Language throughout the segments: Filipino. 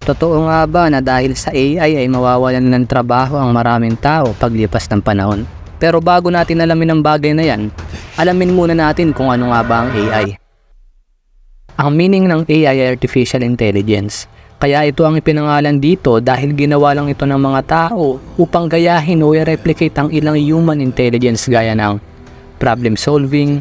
Totoo nga ba na dahil sa AI ay mawawalan ng trabaho ang maraming tao paglipas ng panahon? Pero bago natin alamin ang bagay na yan, alamin muna natin kung ano nga ba ang AI. Ang meaning ng AI ay Artificial Intelligence. Kaya ito ang ipinangalan dito dahil ginawa lang ito ng mga tao upang gayahin o i-replicate ang ilang human intelligence gaya ng problem solving,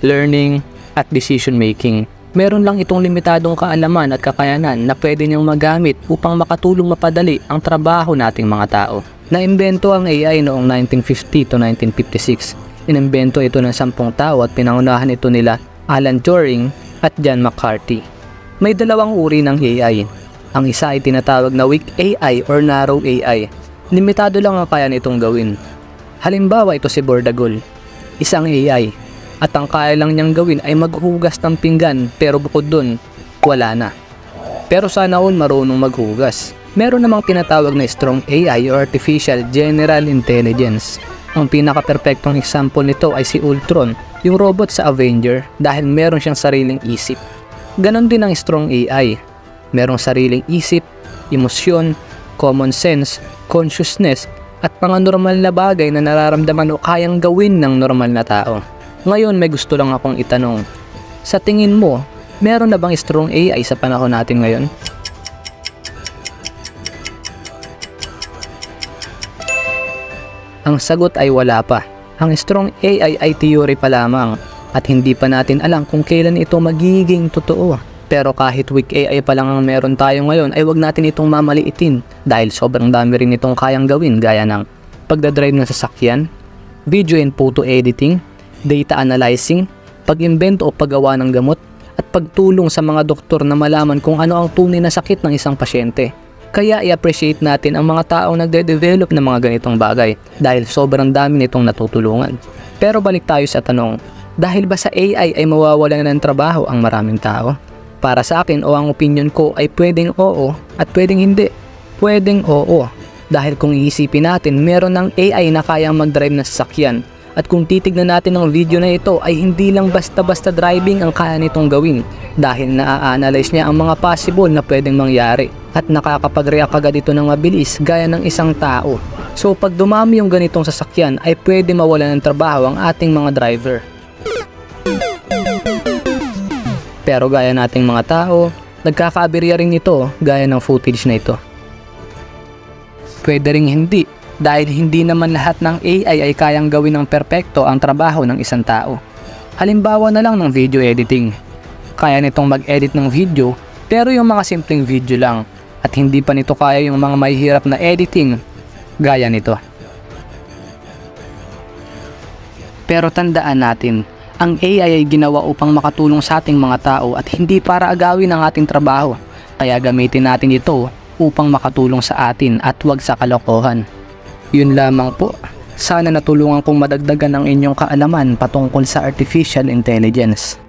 learning, at decision making. Meron lang itong limitadong kaalaman at kakayanan na pwede niyang magamit upang makatulong mapadali ang trabaho nating mga tao. Naimbento ang AI noong 1950 to 1956. Inimbento ito ng 10 tao at pinangunahan ito nila Alan Turing at John McCarthy. May dalawang uri ng AI. Ang isa ay tinatawag na weak AI or narrow AI. Limitado lang ang kaya nitong gawin. Halimbawa ito si Bordagol, isang AI. At ang kaya lang niyang gawin ay maghugas ng pinggan pero bukod dun, wala na. Pero sana all marunong maghugas. Meron namang tinatawag na strong AI o Artificial General Intelligence. Ang pinaka-perfectong example nito ay si Ultron, yung robot sa Avenger dahil meron siyang sariling isip. Ganon din ang strong AI. Merong sariling isip, emosyon, common sense, consciousness at mga normal na bagay na nararamdaman o kayang gawin ng normal na tao. Ngayon may gusto lang akong itanong. Sa tingin mo, meron na bang strong AI sa panahon natin ngayon? Ang sagot ay wala pa. Ang strong AI ay theory pa lamang at hindi pa natin alam kung kailan ito magiging totoo. Pero kahit weak AI pa lang ang meron tayo ngayon ay wag natin itong mamaliitin dahil sobrang dami rin itong kayang gawin gaya ng pagdadrive ng sasakyan, video and photo editing, data analyzing, pag-imbento o paggawa ng gamot, at pagtulong sa mga doktor na malaman kung ano ang tunay na sakit ng isang pasyente. Kaya i-appreciate natin ang mga taong nagde-develop ng mga ganitong bagay dahil sobrang dami nitong natutulungan. Pero balik tayo sa tanong, dahil ba sa AI ay mawawalan ng trabaho ang maraming tao? Para sa akin o ang opinion ko ay pwedeng oo at pwedeng hindi. Pwedeng oo, dahil kung iisipin natin meron ng AI na kayang mag-drive ng sasakyan. At kung titignan natin ang video na ito ay hindi lang basta-basta driving ang kaya nitong gawin dahil na-analyze niya ang mga possible na pwedeng mangyari at nakakapag-react agad ito ng mabilis gaya ng isang tao. So pag dumami yung ganitong sasakyan ay pwede mawalan ng trabaho ang ating mga driver. Pero gaya nating mga tao, nagkakaaberya rin ito gaya ng footage na ito. Pwede ring hindi. Dahil hindi naman lahat ng AI ay kayang gawin ng perpekto ang trabaho ng isang tao. Halimbawa na lang ng video editing. Kaya nitong mag-edit ng video pero yung mga simpleng video lang at hindi pa nito kaya yung mga mahihirap na editing gaya nito. Pero tandaan natin, ang AI ay ginawa upang makatulong sa ating mga tao at hindi para agawin ang ating trabaho. Kaya gamitin natin ito upang makatulong sa atin at huwag sa kalokohan. Yun lamang po. Sana natulungan kong madagdagan ang inyong kaalaman patungkol sa Artificial Intelligence.